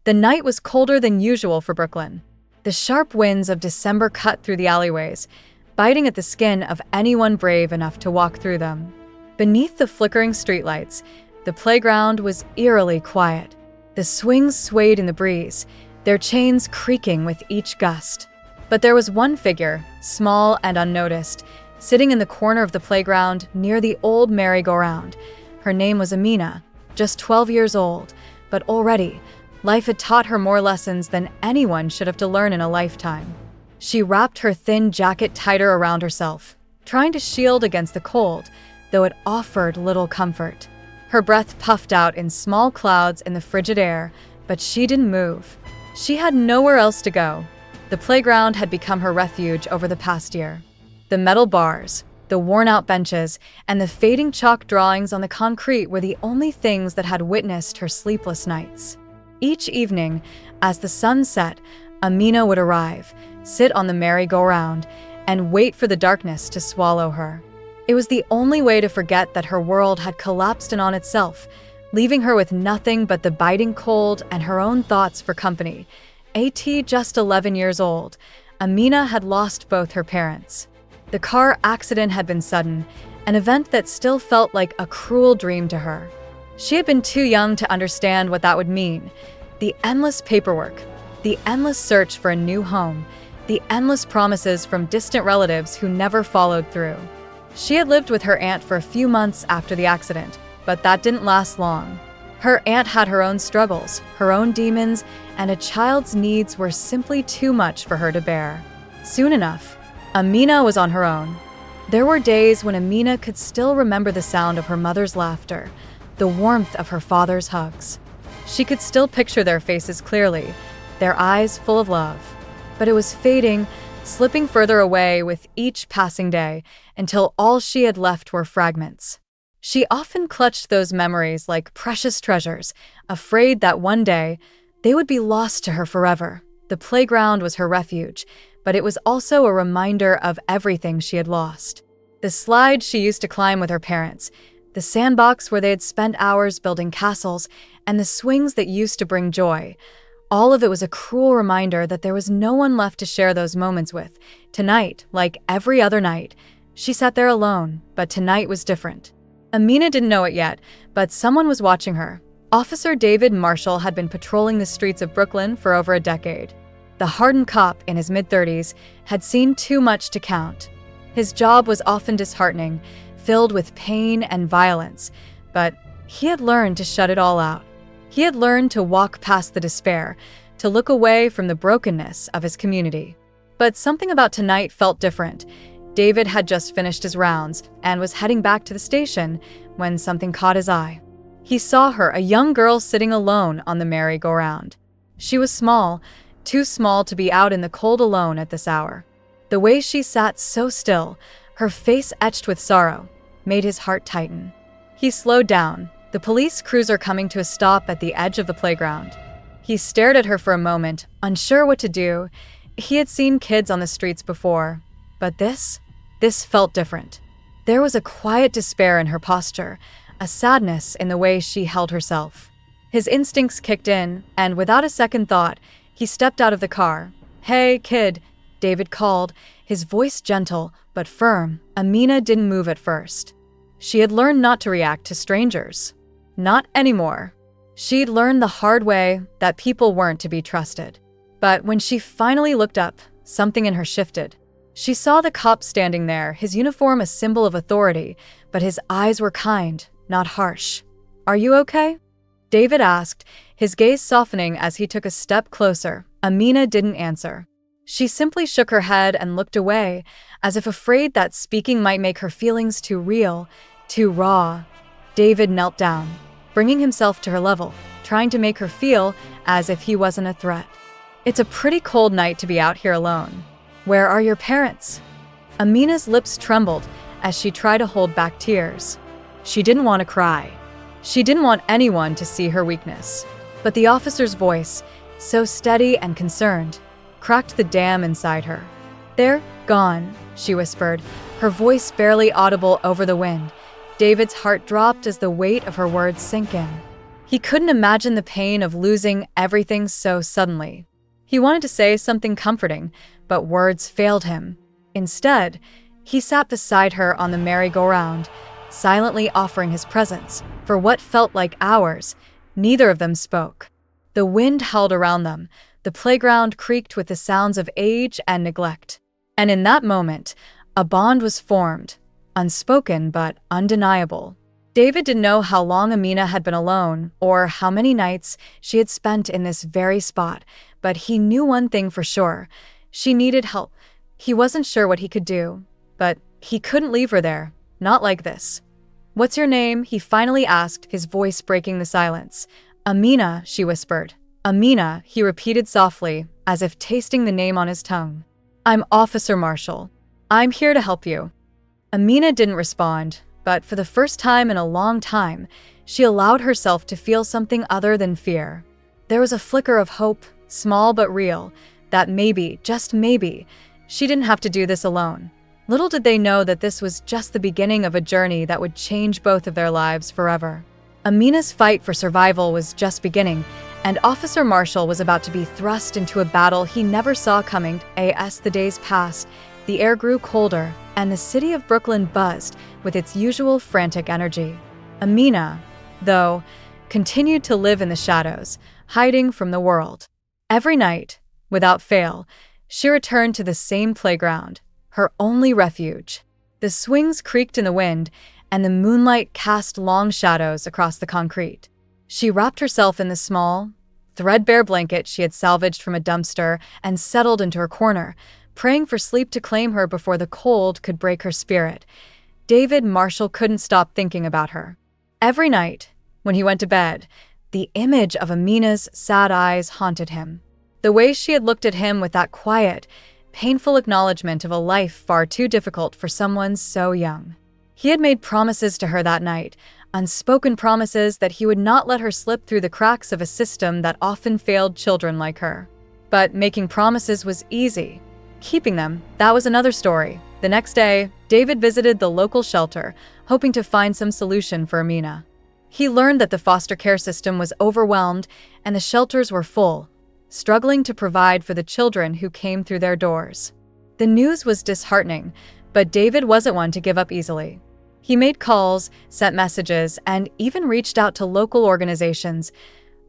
The night was colder than usual for Brooklyn. The sharp winds of December cut through the alleyways, biting at the skin of anyone brave enough to walk through them. Beneath the flickering streetlights, the playground was eerily quiet. The swings swayed in the breeze, their chains creaking with each gust. But there was one figure, small and unnoticed, sitting in the corner of the playground near the old merry-go-round. Her name was Amina, just 12 years old, but already, life had taught her more lessons than anyone should have to learn in a lifetime. She wrapped her thin jacket tighter around herself, trying to shield against the cold, though it offered little comfort. Her breath puffed out in small clouds in the frigid air, but she didn't move. She had nowhere else to go. The playground had become her refuge over the past year. The metal bars, the worn-out benches, and the fading chalk drawings on the concrete were the only things that had witnessed her sleepless nights. Each evening, as the sun set, Amina would arrive, sit on the merry-go-round, and wait for the darkness to swallow her. It was the only way to forget that her world had collapsed in on itself, leaving her with nothing but the biting cold and her own thoughts for company. Just 11 years old, Amina had lost both her parents. The car accident had been sudden, an event that still felt like a cruel dream to her. She had been too young to understand what that would mean. The endless paperwork, the endless search for a new home, the endless promises from distant relatives who never followed through. She had lived with her aunt for a few months after the accident, but that didn't last long. Her aunt had her own struggles, her own demons, and a child's needs were simply too much for her to bear. Soon enough, Amina was on her own. There were days when Amina could still remember the sound of her mother's laughter, the warmth of her father's hugs. She could still picture their faces clearly, their eyes full of love. But it was fading, slipping further away with each passing day, until all she had left were fragments. She often clutched those memories like precious treasures, afraid that one day they would be lost to her forever. The playground was her refuge, but it was also a reminder of everything she had lost. The slide she used to climb with her parents, the sandbox where they had spent hours building castles, and the swings that used to bring joy. All of it was a cruel reminder that there was no one left to share those moments with. Tonight, like every other night, she sat there alone, but tonight was different. Amina didn't know it yet, but someone was watching her. Officer David Marshall had been patrolling the streets of Brooklyn for over a decade. The hardened cop in his mid-30s had seen too much to count. His job was often disheartening, filled with pain and violence, but he had learned to shut it all out. He had learned to walk past the despair, to look away from the brokenness of his community. But something about tonight felt different. David had just finished his rounds and was heading back to the station when something caught his eye. He saw her, a young girl sitting alone on the merry-go-round. She was small, too small to be out in the cold alone at this hour. The way she sat so still, her face etched with sorrow, made his heart tighten. He slowed down, the police cruiser coming to a stop at the edge of the playground. He stared at her for a moment, unsure what to do. He had seen kids on the streets before, but this felt different. There was a quiet despair in her posture, a sadness in the way she held herself. His instincts kicked in, and without a second thought, he stepped out of the car. "Hey, kid," David called, his voice gentle but firm. Amina didn't move at first. She had learned not to react to strangers. Not anymore. She'd learned the hard way that people weren't to be trusted. But when she finally looked up, something in her shifted. She saw the cop standing there, his uniform a symbol of authority, but his eyes were kind, not harsh. "Are you okay?" David asked, his gaze softening as he took a step closer. Amina didn't answer. She simply shook her head and looked away, as if afraid that speaking might make her feelings too real, too raw. David knelt down, bringing himself to her level, trying to make her feel as if he wasn't a threat. "It's a pretty cold night to be out here alone. Where are your parents?" Amina's lips trembled as she tried to hold back tears. She didn't want to cry. She didn't want anyone to see her weakness. But the officer's voice, so steady and concerned, cracked the dam inside her. "They're gone," she whispered, her voice barely audible over the wind. David's heart dropped as the weight of her words sank in. He couldn't imagine the pain of losing everything so suddenly. He wanted to say something comforting, but words failed him. Instead, he sat beside her on the merry-go-round, silently offering his presence. For what felt like hours, neither of them spoke. The wind howled around them, the playground creaked with the sounds of age and neglect. And in that moment, a bond was formed, unspoken but undeniable. David didn't know how long Amina had been alone, or how many nights she had spent in this very spot, but he knew one thing for sure. She needed help. He wasn't sure what he could do, but he couldn't leave her there, not like this. "What's your name?" he finally asked, his voice breaking the silence. "Amina," she whispered. "Amina," he repeated softly, as if tasting the name on his tongue. "I'm Officer Marshall. I'm here to help you." Amina didn't respond, but for the first time in a long time, she allowed herself to feel something other than fear. There was a flicker of hope, small but real, that maybe, just maybe, she didn't have to do this alone. Little did they know that this was just the beginning of a journey that would change both of their lives forever. Amina's fight for survival was just beginning, and Officer Marshall was about to be thrust into a battle he never saw coming. As the days passed, the air grew colder, and the city of Brooklyn buzzed with its usual frantic energy. Amina, though, continued to live in the shadows, hiding from the world. Every night, without fail, she returned to the same playground, her only refuge. The swings creaked in the wind, and the moonlight cast long shadows across the concrete. She wrapped herself in the small, threadbare blanket she had salvaged from a dumpster and settled into her corner, praying for sleep to claim her before the cold could break her spirit. David Marshall couldn't stop thinking about her. Every night, when he went to bed, the image of Amina's sad eyes haunted him. The way she had looked at him with that quiet, painful acknowledgement of a life far too difficult for someone so young. He had made promises to her that night, unspoken promises that he would not let her slip through the cracks of a system that often failed children like her. But making promises was easy. Keeping them, that was another story. The next day, David visited the local shelter, hoping to find some solution for Amina. He learned that the foster care system was overwhelmed and the shelters were full, struggling to provide for the children who came through their doors. The news was disheartening, but David wasn't one to give up easily. He made calls, sent messages, and even reached out to local organizations,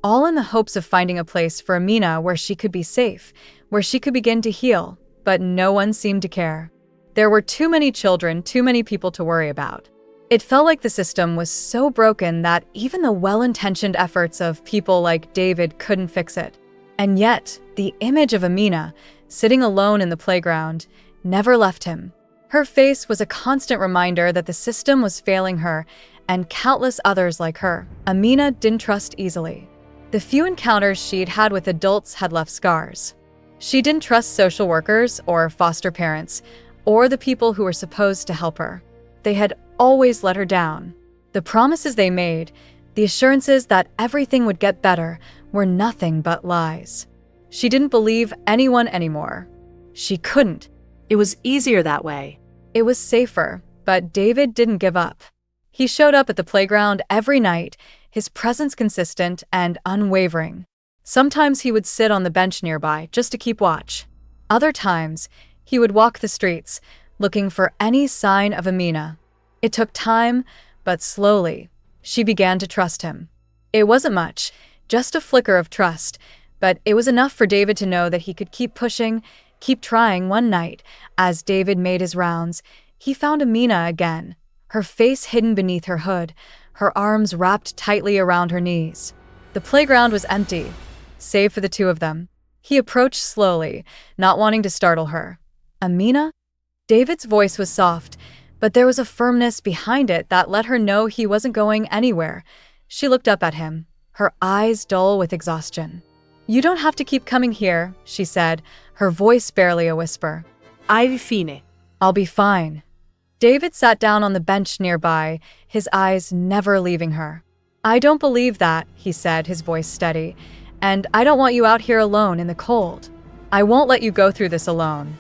all in the hopes of finding a place for Amina where she could be safe, where she could begin to heal, but no one seemed to care. There were too many children, too many people to worry about. It felt like the system was so broken that even the well-intentioned efforts of people like David couldn't fix it. And yet, the image of Amina, sitting alone in the playground, never left him. Her face was a constant reminder that the system was failing her and countless others like her. Amina didn't trust easily. The few encounters she'd had with adults had left scars. She didn't trust social workers or foster parents or the people who were supposed to help her. They had always let her down. The promises they made, the assurances that everything would get better, were nothing but lies. She didn't believe anyone anymore. She couldn't. It was easier that way. It was safer, but David didn't give up. He showed up at the playground every night, his presence consistent and unwavering. Sometimes he would sit on the bench nearby just to keep watch. Other times, he would walk the streets, looking for any sign of Amina. It took time, but slowly, she began to trust him. It wasn't much, just a flicker of trust, but it was enough for David to know that he could keep pushing, keep trying. One night, as David made his rounds, he found Amina again, her face hidden beneath her hood, her arms wrapped tightly around her knees. The playground was empty, save for the two of them. He approached slowly, not wanting to startle her. "Amina?" David's voice was soft, but there was a firmness behind it that let her know he wasn't going anywhere. She looked up at him, her eyes dull with exhaustion. "You don't have to keep coming here," she said, her voice barely a whisper. "I'll be fine." "I'll be fine." David sat down on the bench nearby, his eyes never leaving her. "I don't believe that," he said, his voice steady, "and I don't want you out here alone in the cold. I won't let you go through this alone."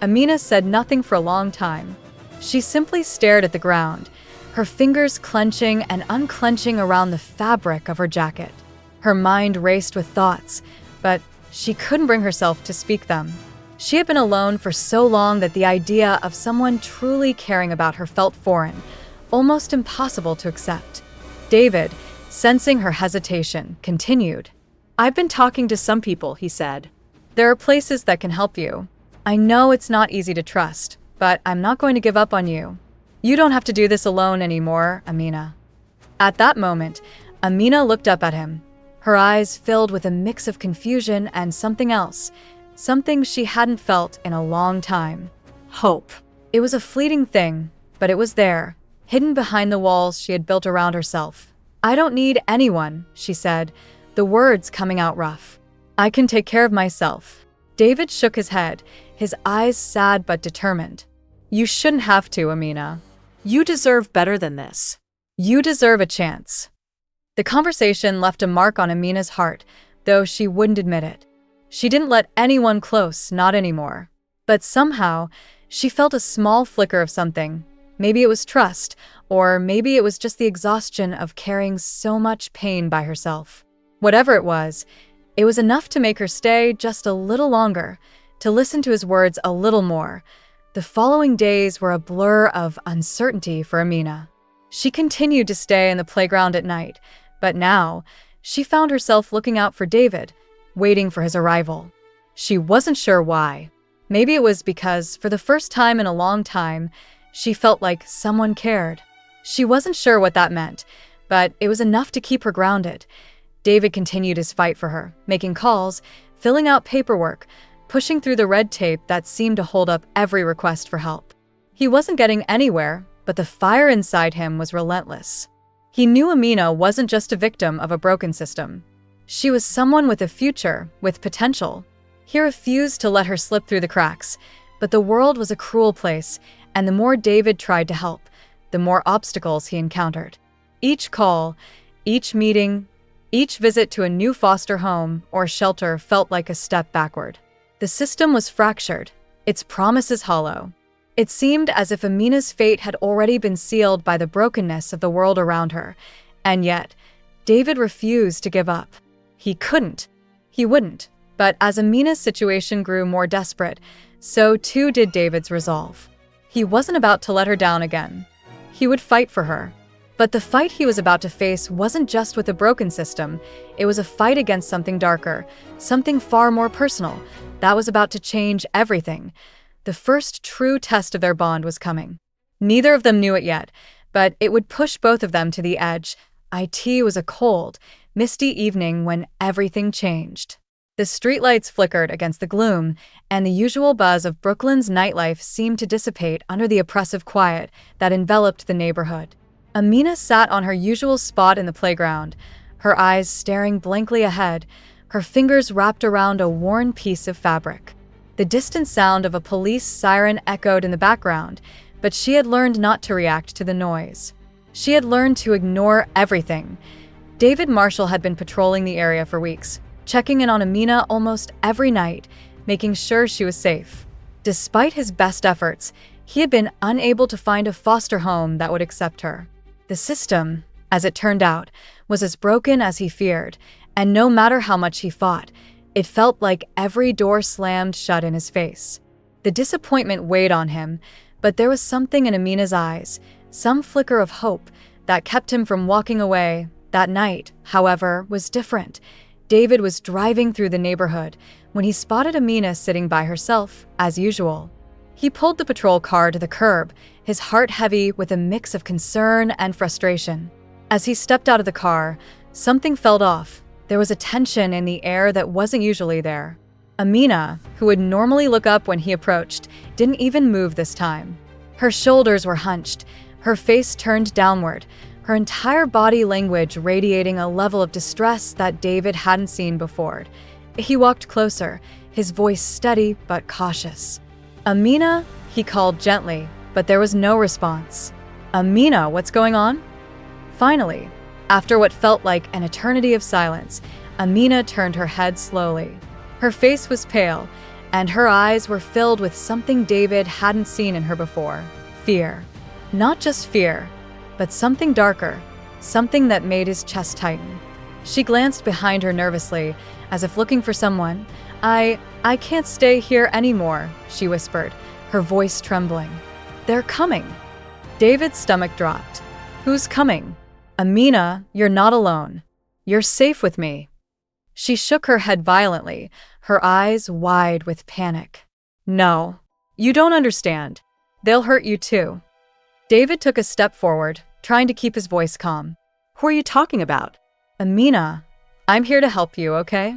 Amina said nothing for a long time. She simply stared at the ground, her fingers clenching and unclenching around the fabric of her jacket. Her mind raced with thoughts, but she couldn't bring herself to speak them. She had been alone for so long that the idea of someone truly caring about her felt foreign, almost impossible to accept. David, sensing her hesitation, continued. I've been talking to some people, he said. There are places that can help you. I know it's not easy to trust, but I'm not going to give up on you. You don't have to do this alone anymore, Amina. At that moment, Amina looked up at him, her eyes filled with a mix of confusion and something else, something she hadn't felt in a long time. Hope. It was a fleeting thing, but it was there, hidden behind the walls she had built around herself. I don't need anyone, she said, the words coming out rough. I can take care of myself. David shook his head, his eyes sad but determined. You shouldn't have to, Amina. You deserve better than this. You deserve a chance. The conversation left a mark on Amina's heart, though she wouldn't admit it. She didn't let anyone close, not anymore. But somehow, she felt a small flicker of something. Maybe it was trust, or maybe it was just the exhaustion of carrying so much pain by herself. Whatever it was enough to make her stay just a little longer, to listen to his words a little more. The following days were a blur of uncertainty for Amina. She continued to stay in the playground at night, but now she found herself looking out for David, waiting for his arrival. She wasn't sure why. Maybe it was because, for the first time in a long time, she felt like someone cared. She wasn't sure what that meant, but it was enough to keep her grounded. David continued his fight for her, making calls, filling out paperwork, pushing through the red tape that seemed to hold up every request for help. He wasn't getting anywhere, but the fire inside him was relentless. He knew Amina wasn't just a victim of a broken system. She was someone with a future, with potential. He refused to let her slip through the cracks, but the world was a cruel place, and the more David tried to help, the more obstacles he encountered. Each call, each meeting, each visit to a new foster home or shelter felt like a step backward. The system was fractured, its promises hollow. It seemed as if Amina's fate had already been sealed by the brokenness of the world around her, and yet, David refused to give up. He couldn't. He wouldn't. But as Amina's situation grew more desperate, so too did David's resolve. He wasn't about to let her down again. He would fight for her. But the fight he was about to face wasn't just with a broken system. It was a fight against something darker, something far more personal, that was about to change everything. The first true test of their bond was coming. Neither of them knew it yet, but it would push both of them to the edge. It was a cold, misty evening when everything changed. The streetlights flickered against the gloom, and the usual buzz of Brooklyn's nightlife seemed to dissipate under the oppressive quiet that enveloped the neighborhood. Amina sat on her usual spot in the playground, her eyes staring blankly ahead, her fingers wrapped around a worn piece of fabric. The distant sound of a police siren echoed in the background, but she had learned not to react to the noise. She had learned to ignore everything. David Marshall had been patrolling the area for weeks, checking in on Amina almost every night, making sure she was safe. Despite his best efforts, he had been unable to find a foster home that would accept her. The system, as it turned out, was as broken as he feared, and no matter how much he fought, it felt like every door slammed shut in his face. The disappointment weighed on him, but there was something in Amina's eyes, some flicker of hope, that kept him from walking away. That night, however, was different. David was driving through the neighborhood when he spotted Amina sitting by herself, as usual. He pulled the patrol car to the curb, his heart heavy with a mix of concern and frustration. As he stepped out of the car, something felt off. There was a tension in the air that wasn't usually there. Amina, who would normally look up when he approached, didn't even move this time. Her shoulders were hunched, her face turned downward, her entire body language radiating a level of distress that David hadn't seen before. He walked closer, his voice steady but cautious. "Amina," he called gently, but there was no response. "Amina, what's going on?" Finally, after what felt like an eternity of silence, Amina turned her head slowly. Her face was pale, and her eyes were filled with something David hadn't seen in her before: fear. Not just fear, but something darker, something that made his chest tighten. She glanced behind her nervously, as if looking for someone. I can't stay here anymore," she whispered, her voice trembling. "They're coming." David's stomach dropped. "Who's coming?" "Amina, you're not alone. You're safe with me." She shook her head violently, her eyes wide with panic. "No, you don't understand. They'll hurt you too." David took a step forward, trying to keep his voice calm. Who are you talking about? "Amina, I'm here to help you, okay?"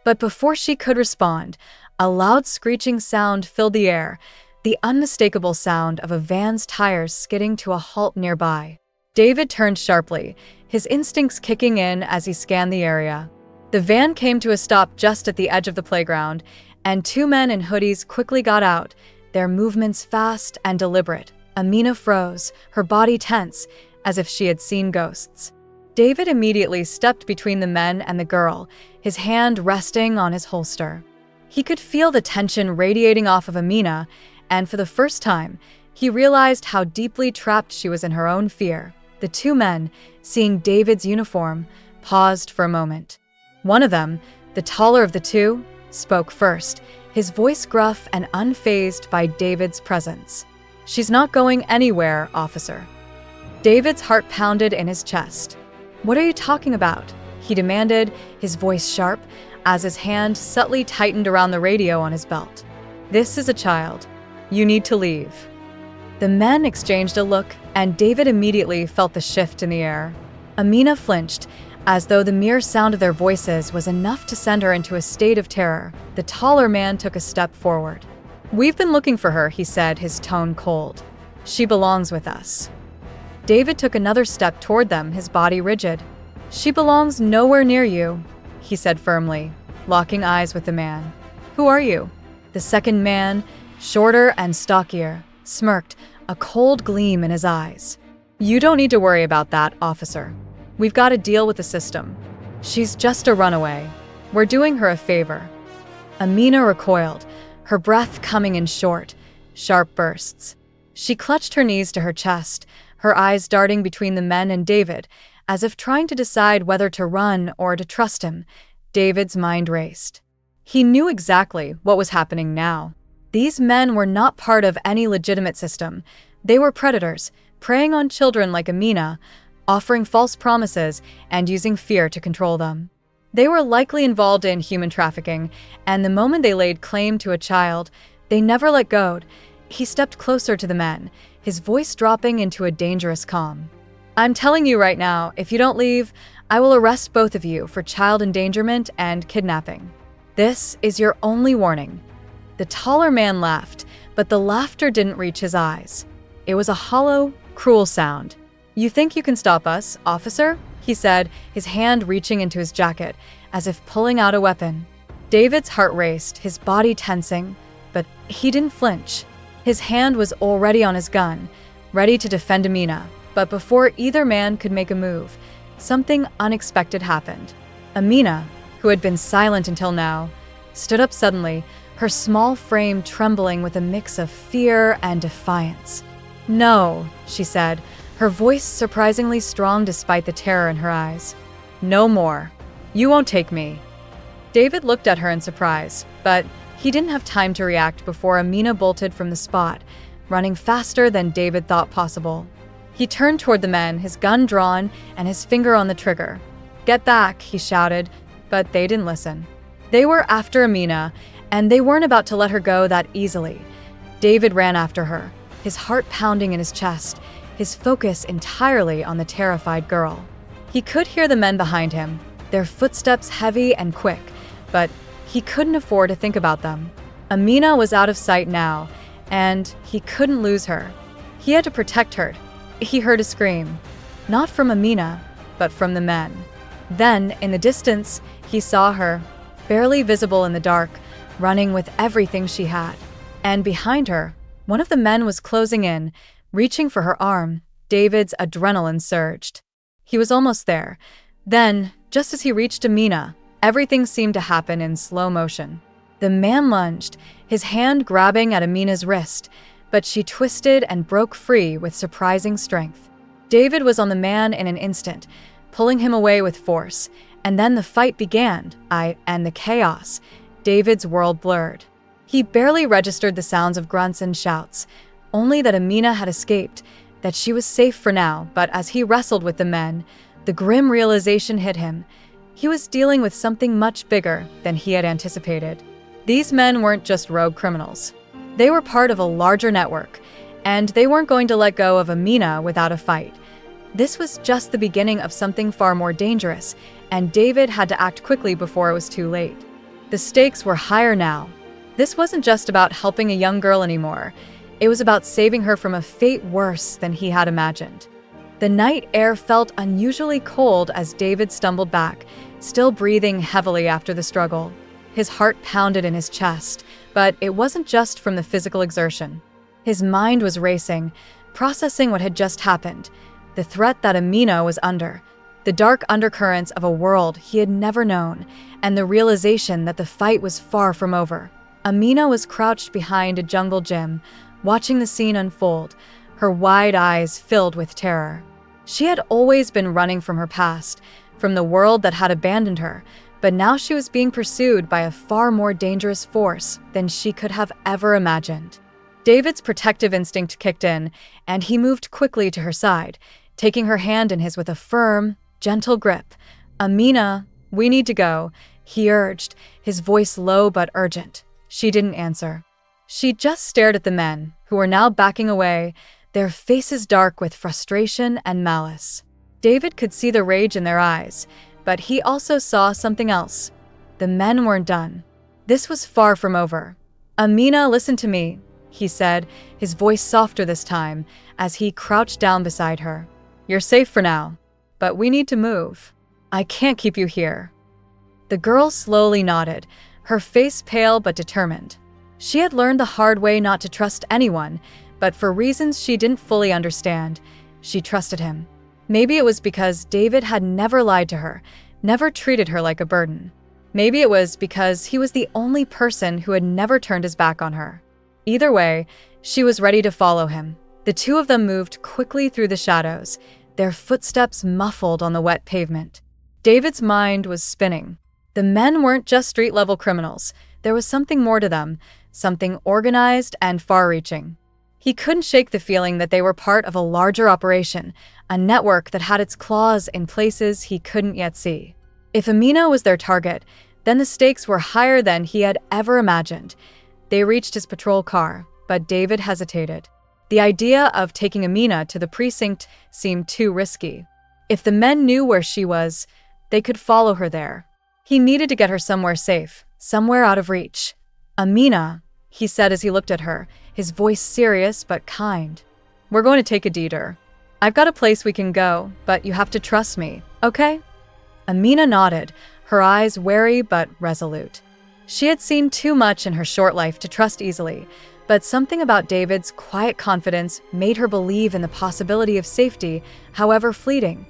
But before she could respond, a loud screeching sound filled the air, the unmistakable sound of a van's tires skidding to a halt nearby. David turned sharply, his instincts kicking in as he scanned the area. The van came to a stop just at the edge of the playground, and two men in hoodies quickly got out, their movements fast and deliberate. Amina froze, her body tense, as if she had seen ghosts. David immediately stepped between the men and the girl, his hand resting on his holster. He could feel the tension radiating off of Amina, and for the first time, he realized how deeply trapped she was in her own fear. The two men, seeing David's uniform, paused for a moment. One of them, the taller of the two, spoke first, his voice gruff and unfazed by David's presence. "She's not going anywhere, officer." David's heart pounded in his chest. "What are you talking about?" he demanded, his voice sharp, as his hand subtly tightened around the radio on his belt. "This is a child. You need to leave." The men exchanged a look, and David immediately felt the shift in the air. Amina flinched, as though the mere sound of their voices was enough to send her into a state of terror. The taller man took a step forward. "We've been looking for her," he said, his tone cold. "She belongs with us." David took another step toward them, his body rigid. "She belongs nowhere near you," he said firmly, locking eyes with the man. "Who are you?" The second man, shorter and stockier, smirked, a cold gleam in his eyes. "You don't need to worry about that, officer. We've got to deal with the system. She's just a runaway. We're doing her a favor." Amina recoiled, her breath coming in short, sharp bursts. She clutched her knees to her chest, her eyes darting between the men and David, as if trying to decide whether to run or to trust him. David's mind raced. He knew exactly what was happening now. These men were not part of any legitimate system. They were predators, preying on children like Amina, offering false promises and using fear to control them. They were likely involved in human trafficking, and the moment they laid claim to a child, they never let go. He stepped closer to the men, his voice dropping into a dangerous calm. "I'm telling you right now, if you don't leave, I will arrest both of you for child endangerment and kidnapping. This is your only warning." The taller man laughed, but the laughter didn't reach his eyes. It was a hollow, cruel sound. "You think you can stop us, officer?" he said, his hand reaching into his jacket, as if pulling out a weapon. David's heart raced, his body tensing, but he didn't flinch. His hand was already on his gun, ready to defend Amina. But before either man could make a move, something unexpected happened. Amina, who had been silent until now, stood up suddenly, her small frame trembling with a mix of fear and defiance. "No," she said, her voice surprisingly strong despite the terror in her eyes. "No more. You won't take me." David looked at her in surprise, but he didn't have time to react before Amina bolted from the spot, running faster than David thought possible. He turned toward the men, his gun drawn and his finger on the trigger. "Get back," he shouted, but they didn't listen. They were after Amina, and they weren't about to let her go that easily. David ran after her, his heart pounding in his chest, his focus entirely on the terrified girl. He could hear the men behind him, their footsteps heavy and quick, but he couldn't afford to think about them. Amina was out of sight now, and he couldn't lose her. He had to protect her. He heard a scream, not from Amina, but from the men. Then, in the distance, he saw her, barely visible in the dark, running with everything she had. And behind her, one of the men was closing in, reaching for her arm. David's adrenaline surged. He was almost there. Then, just as he reached Amina, everything seemed to happen in slow motion. The man lunged, his hand grabbing at Amina's wrist, but she twisted and broke free with surprising strength. David was on the man in an instant, pulling him away with force. And then the fight began, and the chaos. David's world blurred. He barely registered the sounds of grunts and shouts, only that Amina had escaped, that she was safe for now. But as he wrestled with the men, the grim realization hit him. He was dealing with something much bigger than he had anticipated. These men weren't just rogue criminals. They were part of a larger network, and they weren't going to let go of Amina without a fight. This was just the beginning of something far more dangerous, and David had to act quickly before it was too late. The stakes were higher now. This wasn't just about helping a young girl anymore. It was about saving her from a fate worse than he had imagined. The night air felt unusually cold as David stumbled back, still breathing heavily after the struggle. His heart pounded in his chest, but it wasn't just from the physical exertion. His mind was racing, processing what had just happened, the threat that Amina was under, the dark undercurrents of a world he had never known, and the realization that the fight was far from over. Amina was crouched behind a jungle gym, watching the scene unfold, her wide eyes filled with terror. She had always been running from her past, from the world that had abandoned her, but now she was being pursued by a far more dangerous force than she could have ever imagined. David's protective instinct kicked in, and he moved quickly to her side, taking her hand in his with a firm, gentle grip. "Amina, we need to go," he urged, his voice low but urgent. She didn't answer. She just stared at the men, who were now backing away, their faces dark with frustration and malice. David could see the rage in their eyes, but he also saw something else. The men weren't done. This was far from over. "Amina, listen to me," he said, his voice softer this time, as he crouched down beside her. "You're safe for now, but we need to move. I can't keep you here." The girl slowly nodded, her face pale but determined. She had learned the hard way not to trust anyone, but for reasons she didn't fully understand, she trusted him. Maybe it was because David had never lied to her, never treated her like a burden. Maybe it was because he was the only person who had never turned his back on her. Either way, she was ready to follow him. The two of them moved quickly through the shadows, their footsteps muffled on the wet pavement. David's mind was spinning. The men weren't just street-level criminals. There was something more to them, something organized and far-reaching. He couldn't shake the feeling that they were part of a larger operation, a network that had its claws in places he couldn't yet see. If Amina was their target, then the stakes were higher than he had ever imagined. They reached his patrol car, but David hesitated. The idea of taking Amina to the precinct seemed too risky. If the men knew where she was, they could follow her there. He needed to get her somewhere safe, somewhere out of reach. "Amina," he said as he looked at her, his voice serious but kind. "We're going to take a detour. I've got a place we can go, but you have to trust me, okay?" Amina nodded, her eyes wary but resolute. She had seen too much in her short life to trust easily, but something about David's quiet confidence made her believe in the possibility of safety, however fleeting.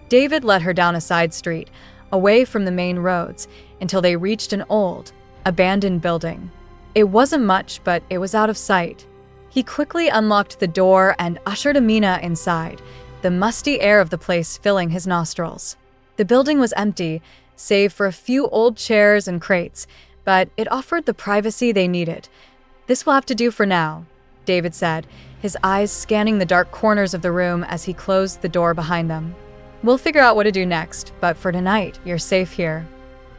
David led her down a side street, away from the main roads, until they reached an old, abandoned building. It wasn't much, but it was out of sight. He quickly unlocked the door and ushered Amina inside, the musty air of the place filling his nostrils. The building was empty, save for a few old chairs and crates, but it offered the privacy they needed. "This will have to do for now," David said, his eyes scanning the dark corners of the room as he closed the door behind them. "We'll figure out what to do next, but for tonight, you're safe here."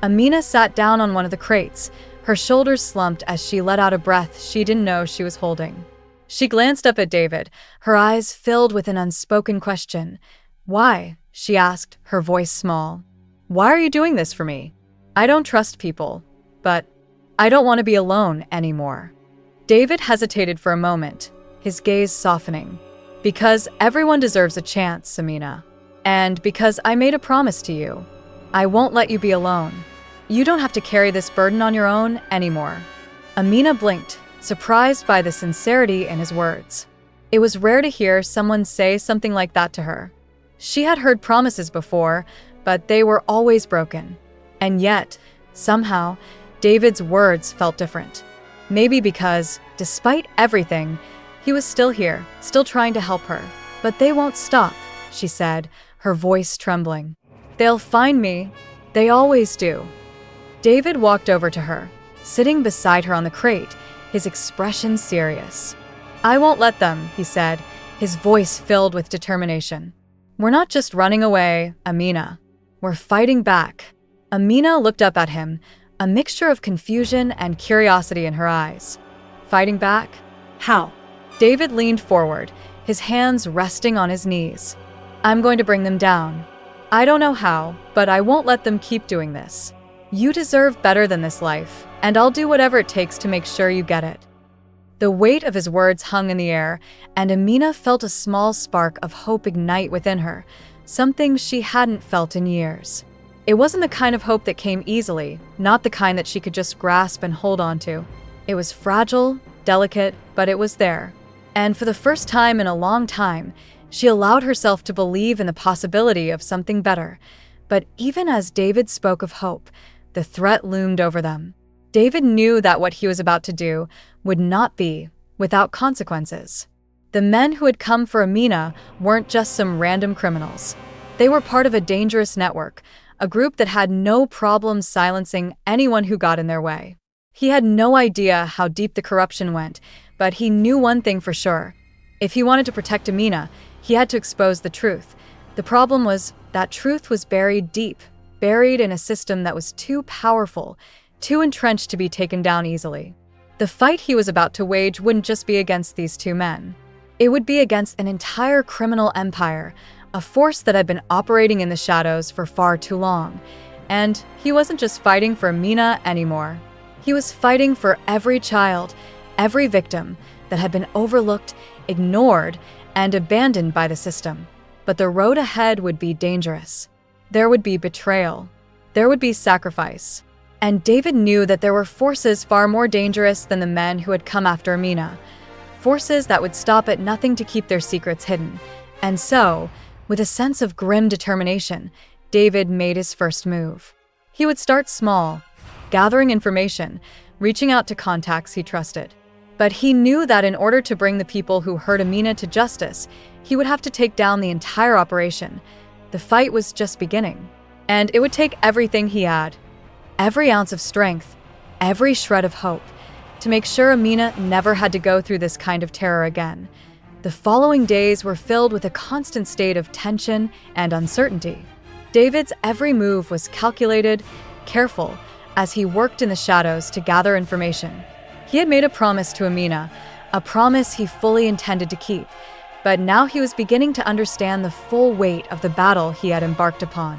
Amina sat down on one of the crates, her shoulders slumped as she let out a breath she didn't know she was holding. She glanced up at David, her eyes filled with an unspoken question. "Why?" she asked, her voice small. "Why are you doing this for me? I don't trust people, but I don't want to be alone anymore." David hesitated for a moment, his gaze softening. "Because everyone deserves a chance, Amina. And because I made a promise to you. I won't let you be alone. You don't have to carry this burden on your own anymore." Amina blinked, surprised by the sincerity in his words. It was rare to hear someone say something like that to her. She had heard promises before, but they were always broken. And yet, somehow, David's words felt different. Maybe because, despite everything, he was still here, still trying to help her. "But they won't stop," she said, her voice trembling. "They'll find me. They always do." David walked over to her, sitting beside her on the crate, his expression serious. "I won't let them," he said, his voice filled with determination. "We're not just running away, Amina. We're fighting back." Amina looked up at him, a mixture of confusion and curiosity in her eyes. "Fighting back? How?" David leaned forward, his hands resting on his knees. "I'm going to bring them down. I don't know how, but I won't let them keep doing this. You deserve better than this life, and I'll do whatever it takes to make sure you get it." The weight of his words hung in the air, and Amina felt a small spark of hope ignite within her, something she hadn't felt in years. It wasn't the kind of hope that came easily, not the kind that she could just grasp and hold on to. It was fragile, delicate, but it was there. And for the first time in a long time, she allowed herself to believe in the possibility of something better. But even as David spoke of hope, the threat loomed over them. David knew that what he was about to do would not be without consequences. The men who had come for Amina weren't just some random criminals. They were part of a dangerous network, a group that had no problem silencing anyone who got in their way. He had no idea how deep the corruption went, but he knew one thing for sure. If he wanted to protect Amina, he had to expose the truth. The problem was that truth was buried deep, buried in a system that was too powerful, too entrenched to be taken down easily. The fight he was about to wage wouldn't just be against these two men. It would be against an entire criminal empire, a force that had been operating in the shadows for far too long. And he wasn't just fighting for Amina anymore. He was fighting for every child, every victim that had been overlooked, ignored, and abandoned by the system. But the road ahead would be dangerous. There would be betrayal. There would be sacrifice. And David knew that there were forces far more dangerous than the men who had come after Amina. Forces that would stop at nothing to keep their secrets hidden. And so, with a sense of grim determination, David made his first move. He would start small, gathering information, reaching out to contacts he trusted. But he knew that in order to bring the people who hurt Amina to justice, he would have to take down the entire operation. The fight was just beginning. And it would take everything he had, every ounce of strength, every shred of hope, to make sure Amina never had to go through this kind of terror again. The following days were filled with a constant state of tension and uncertainty. David's every move was calculated, careful, as he worked in the shadows to gather information. He had made a promise to Amina, a promise he fully intended to keep, but now he was beginning to understand the full weight of the battle he had embarked upon.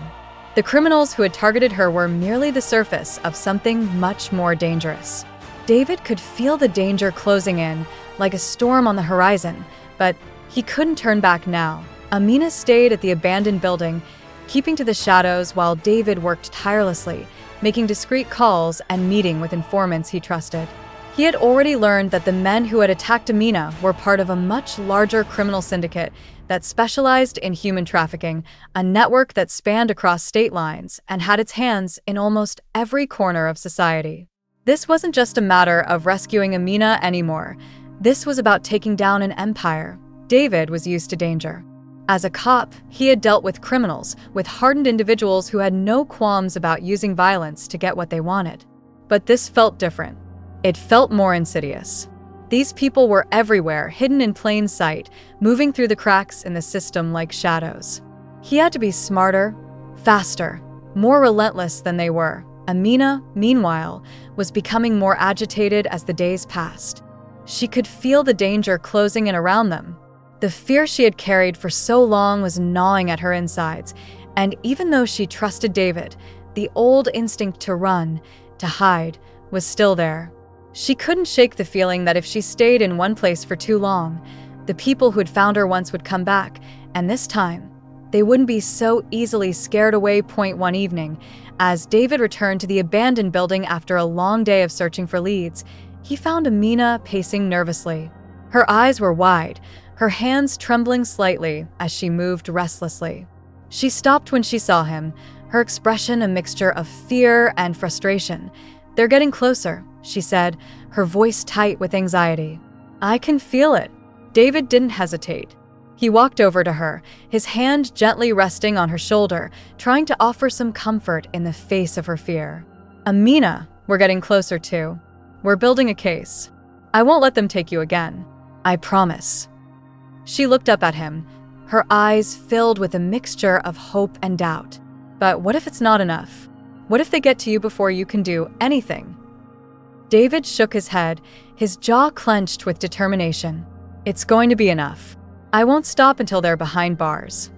The criminals who had targeted her were merely the surface of something much more dangerous. David could feel the danger closing in, like a storm on the horizon, but he couldn't turn back now. Amina stayed at the abandoned building, keeping to the shadows while David worked tirelessly, making discreet calls and meeting with informants he trusted. He had already learned that the men who had attacked Amina were part of a much larger criminal syndicate that specialized in human trafficking, a network that spanned across state lines and had its hands in almost every corner of society. This wasn't just a matter of rescuing Amina anymore. This was about taking down an empire. David was used to danger. As a cop, he had dealt with criminals, with hardened individuals who had no qualms about using violence to get what they wanted. But this felt different. It felt more insidious. These people were everywhere, hidden in plain sight, moving through the cracks in the system like shadows. He had to be smarter, faster, more relentless than they were. Amina, meanwhile, was becoming more agitated as the days passed. She could feel the danger closing in around them. The fear she had carried for so long was gnawing at her insides, and even though she trusted David, the old instinct to run, to hide, was still there. She couldn't shake the feeling that if she stayed in one place for too long, the people who had found her once would come back, and this time, they wouldn't be so easily scared away. One evening, as David returned to the abandoned building after a long day of searching for leads, he found Amina pacing nervously. Her eyes were wide, her hands trembling slightly as she moved restlessly. She stopped when she saw him, her expression a mixture of fear and frustration. "They're getting closer," she said, her voice tight with anxiety. "I can feel it." David didn't hesitate. He walked over to her, his hand gently resting on her shoulder, trying to offer some comfort in the face of her fear. Amina, we're getting closer to. We're building a case. I won't let them take you again. I promise. She looked up at him, her eyes filled with a mixture of hope and doubt. But what if it's not enough? What if they get to you before you can do anything? David shook his head, his jaw clenched with determination. It's going to be enough. I won't stop until they're behind bars.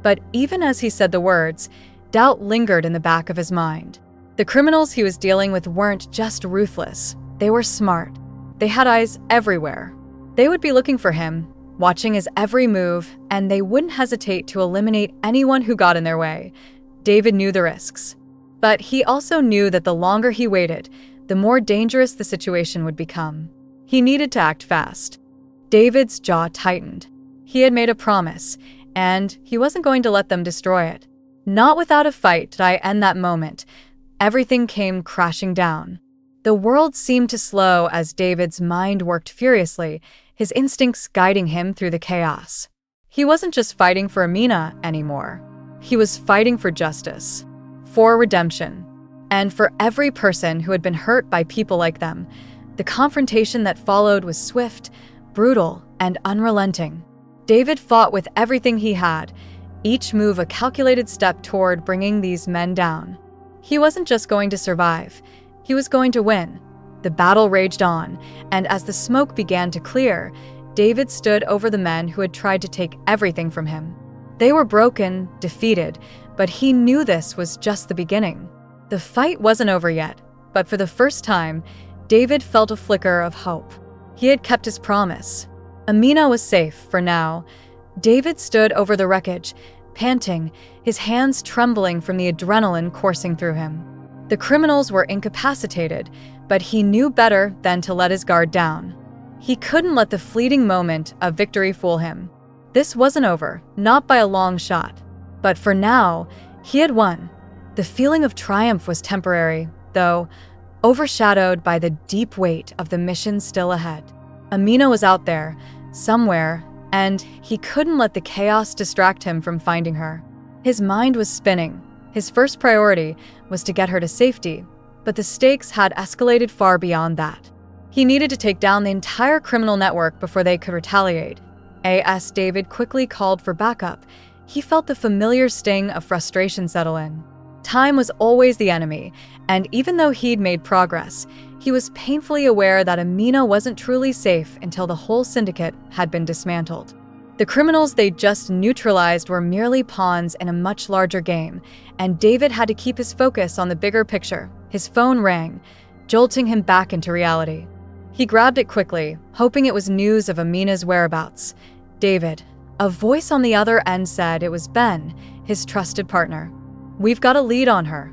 But even as he said the words, doubt lingered in the back of his mind. The criminals he was dealing with weren't just ruthless. They were smart. They had eyes everywhere. They would be looking for him, watching his every move, and they wouldn't hesitate to eliminate anyone who got in their way. David knew the risks. But he also knew that the longer he waited, the more dangerous the situation would become. He needed to act fast. David's jaw tightened. He had made a promise, and he wasn't going to let them destroy it. Not without a fight did I end that moment. Everything came crashing down. The world seemed to slow as David's mind worked furiously, his instincts guiding him through the chaos. He wasn't just fighting for Amina anymore. He was fighting for justice, for redemption, and for every person who had been hurt by people like them. The confrontation that followed was swift, brutal, and unrelenting. David fought with everything he had, each move a calculated step toward bringing these men down. He wasn't just going to survive, he was going to win. The battle raged on, and as the smoke began to clear, David stood over the men who had tried to take everything from him. They were broken, defeated, but he knew this was just the beginning. The fight wasn't over yet, but for the first time, David felt a flicker of hope. He had kept his promise. Amina was safe for now. David stood over the wreckage, panting, his hands trembling from the adrenaline coursing through him. The criminals were incapacitated, but he knew better than to let his guard down. He couldn't let the fleeting moment of victory fool him. This wasn't over, not by a long shot. But for now, he had won. The feeling of triumph was temporary, though, overshadowed by the deep weight of the mission still ahead. Amina was out there, somewhere, and he couldn't let the chaos distract him from finding her. His mind was spinning. His first priority was to get her to safety, but the stakes had escalated far beyond that. He needed to take down the entire criminal network before they could retaliate. As David quickly called for backup, he felt the familiar sting of frustration settle in. Time was always the enemy, and even though he'd made progress, he was painfully aware that Amina wasn't truly safe until the whole syndicate had been dismantled. The criminals they just neutralized were merely pawns in a much larger game, and David had to keep his focus on the bigger picture. His phone rang, jolting him back into reality. He grabbed it quickly, hoping it was news of Amina's whereabouts. David. A voice on the other end said it was Ben, his trusted partner. We've got a lead on her.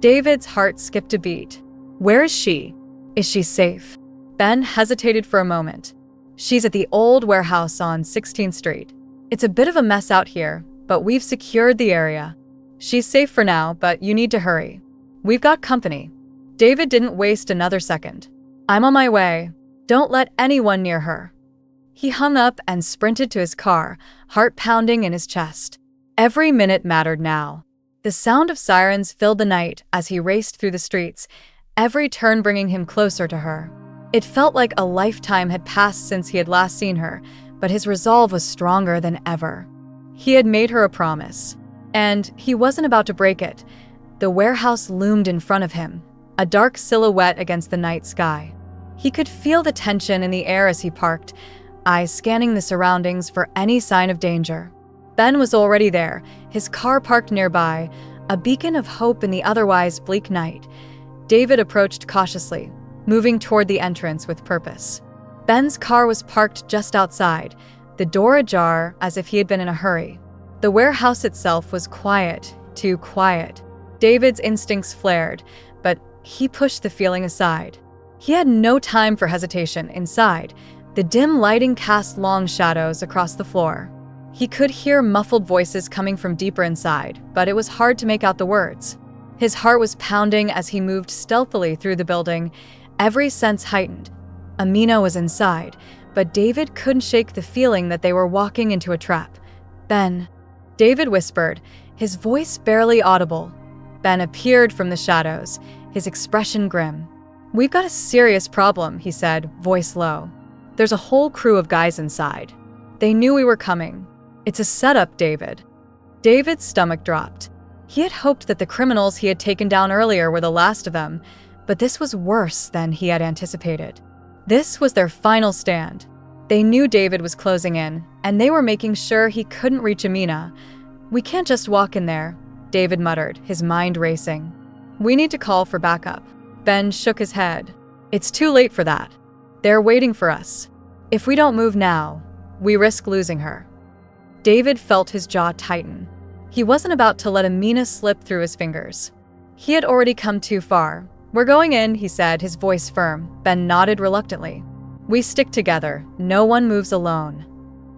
David's heart skipped a beat. Where is she? Is she safe? Ben hesitated for a moment. She's at the old warehouse on 16th Street. It's a bit of a mess out here, but we've secured the area. She's safe for now, but you need to hurry. We've got company. David didn't waste another second. I'm on my way. Don't let anyone near her. He hung up and sprinted to his car, heart pounding in his chest. Every minute mattered now. The sound of sirens filled the night as he raced through the streets, every turn bringing him closer to her. It felt like a lifetime had passed since he had last seen her, but his resolve was stronger than ever. He had made her a promise, and he wasn't about to break it. The warehouse loomed in front of him, a dark silhouette against the night sky. He could feel the tension in the air as he parked, eyes scanning the surroundings for any sign of danger. Ben was already there, his car parked nearby, a beacon of hope in the otherwise bleak night. David approached cautiously, moving toward the entrance with purpose. Ben's car was parked just outside, the door ajar as if he had been in a hurry. The warehouse itself was quiet, too quiet. David's instincts flared, but he pushed the feeling aside. He had no time for hesitation inside. The dim lighting cast long shadows across the floor. He could hear muffled voices coming from deeper inside, but it was hard to make out the words. His heart was pounding as he moved stealthily through the building, every sense heightened. Amina was inside, but David couldn't shake the feeling that they were walking into a trap. "Ben," David whispered, his voice barely audible. Ben appeared from the shadows, his expression grim. "We've got a serious problem," he said, voice low. "There's a whole crew of guys inside. They knew we were coming. It's a setup, David." David's stomach dropped. He had hoped that the criminals he had taken down earlier were the last of them, but this was worse than he had anticipated. This was their final stand. They knew David was closing in, and they were making sure he couldn't reach Amina. "We can't just walk in there," David muttered, his mind racing. "We need to call for backup." Ben shook his head. "It's too late for that. They're waiting for us. If we don't move now, we risk losing her." David felt his jaw tighten. He wasn't about to let Amina slip through his fingers. He had already come too far. "We're going in," he said, his voice firm. Ben nodded reluctantly. "We stick together. No one moves alone."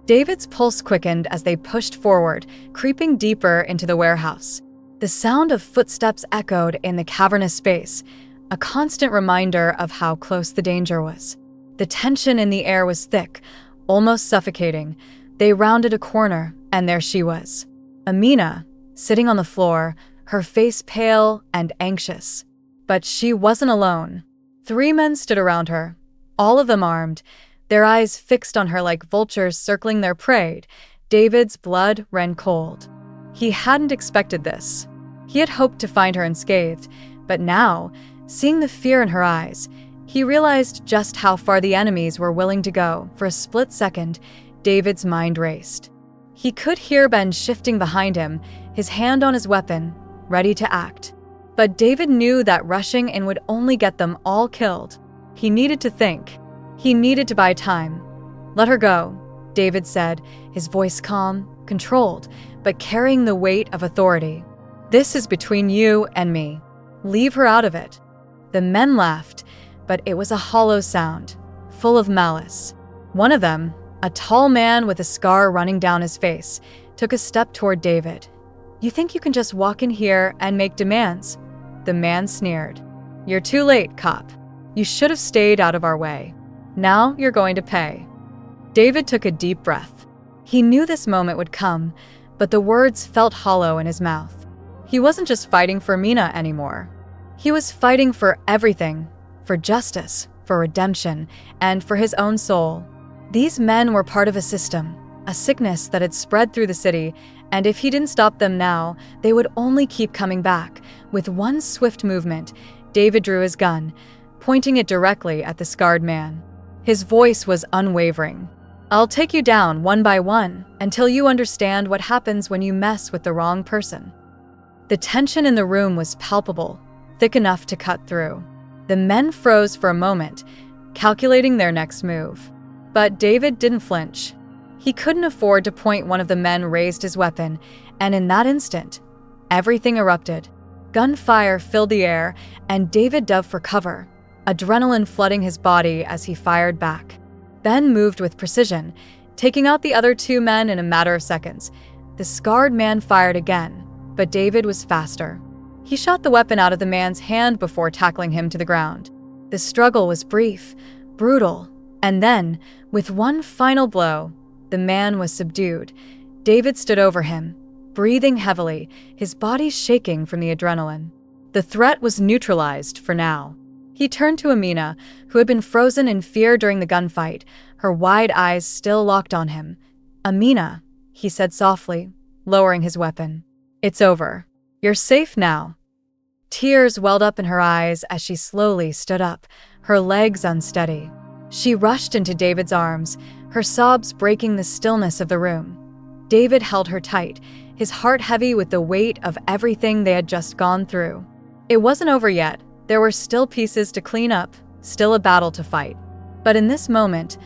David's pulse quickened as they pushed forward, creeping deeper into the warehouse. The sound of footsteps echoed in the cavernous space, a constant reminder of how close the danger was. The tension in the air was thick, almost suffocating. They rounded a corner, and there she was. Amina, sitting on the floor, her face pale and anxious. But she wasn't alone. 3 men stood around her, all of them armed, their eyes fixed on her like vultures circling their prey. David's blood ran cold. He hadn't expected this. He had hoped to find her unscathed, but now, seeing the fear in her eyes, he realized just how far the enemies were willing to go. For a split second, David's mind raced. He could hear Ben shifting behind him, his hand on his weapon, ready to act. But David knew that rushing in would only get them all killed. He needed to think. He needed to buy time. "Let her go," David said, his voice calm, controlled, but carrying the weight of authority. "This is between you and me. Leave her out of it." The men laughed, but it was a hollow sound, full of malice. One of them, a tall man with a scar running down his face, took a step toward David. "You think you can just walk in here and make demands?" The man sneered. "You're too late, cop. You should have stayed out of our way. Now you're going to pay." David took a deep breath. He knew this moment would come, but the words felt hollow in his mouth. He wasn't just fighting for Amina anymore. He was fighting for everything, for justice, for redemption, and for his own soul. These men were part of a system, a sickness that had spread through the city, and if he didn't stop them now, they would only keep coming back. With one swift movement, David drew his gun, pointing it directly at the scarred man. His voice was unwavering. "I'll take you down one by one until you understand what happens when you mess with the wrong person." The tension in the room was palpable, thick enough to cut through. The men froze for a moment, calculating their next move. But David didn't flinch. He couldn't afford to point. One of the men raised his weapon, and in that instant, everything erupted. Gunfire filled the air, and David dove for cover, adrenaline flooding his body as he fired back. Ben moved with precision, taking out the other 2 men in a matter of seconds. The scarred man fired again, but David was faster. He shot the weapon out of the man's hand before tackling him to the ground. The struggle was brief, brutal, and then, with one final blow, the man was subdued. David stood over him, breathing heavily, his body shaking from the adrenaline. The threat was neutralized for now. He turned to Amina, who had been frozen in fear during the gunfight, her wide eyes still locked on him. "Amina," he said softly, lowering his weapon. "It's over. You're safe now." Tears welled up in her eyes as she slowly stood up, her legs unsteady. She rushed into David's arms, her sobs breaking the stillness of the room. David held her tight, his heart heavy with the weight of everything they had just gone through. It wasn't over yet. There were still pieces to clean up, still a battle to fight. But in this moment,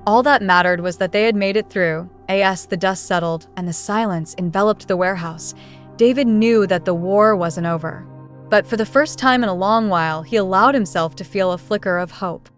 all that mattered was that they had made it through. As the dust settled and the silence enveloped the warehouse, David knew that the war wasn't over. But for the first time in a long while, he allowed himself to feel a flicker of hope.